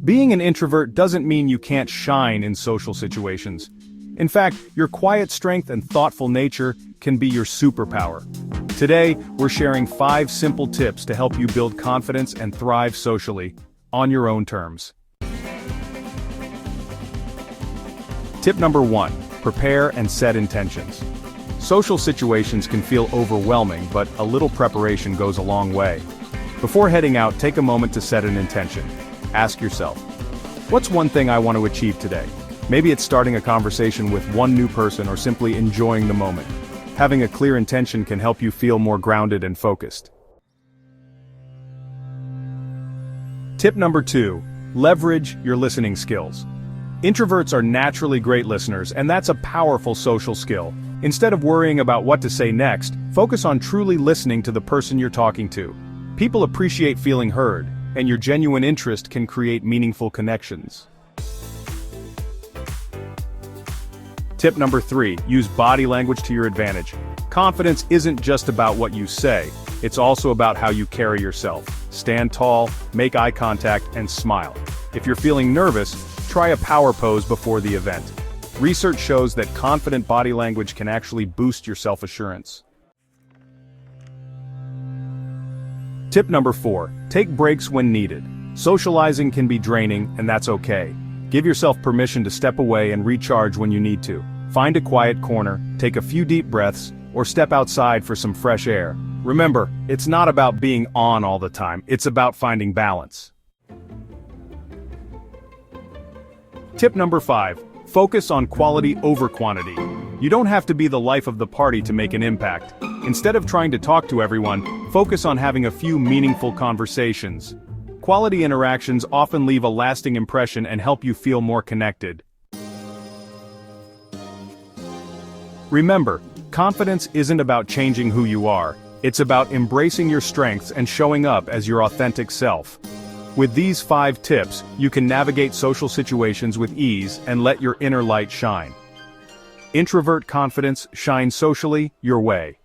Being an introvert doesn't mean you can't shine in social situations. In fact, your quiet strength and thoughtful nature can be your superpower. Today, we're sharing 5 simple tips to help you build confidence and thrive socially, on your own terms. Tip number 1, prepare and set intentions. Social situations can feel overwhelming, but a little preparation goes a long way. Before heading out, take a moment to set an intention. Ask yourself, what's one thing I want to achieve today? Maybe it's starting a conversation with one new person or simply enjoying the moment. Having a clear intention can help you feel more grounded and focused. Tip number 2, leverage your listening skills. Introverts are naturally great listeners, and that's a powerful social skill. Instead of worrying about what to say next, focus on truly listening to the person you're talking to. People appreciate feeling heard, and your genuine interest can create meaningful connections. Tip number 3, use body language to your advantage. Confidence isn't just about what you say, it's also about how you carry yourself. Stand tall, make eye contact, and smile. If you're feeling nervous, try a power pose before the event. Research shows that confident body language can actually boost your self-assurance. Tip number 4, take breaks when needed. Socializing can be draining, and that's okay. Give yourself permission to step away and recharge when you need to. Find a quiet corner, take a few deep breaths, or step outside for some fresh air. Remember, it's not about being on all the time, it's about finding balance. Tip number 5, focus on quality over quantity. You don't have to be the life of the party to make an impact. Instead of trying to talk to everyone, focus on having a few meaningful conversations. Quality interactions often leave a lasting impression and help you feel more connected. Remember, confidence isn't about changing who you are, it's about embracing your strengths and showing up as your authentic self. With these 5 tips, you can navigate social situations with ease and let your inner light shine. Introvert confidence shines socially your way.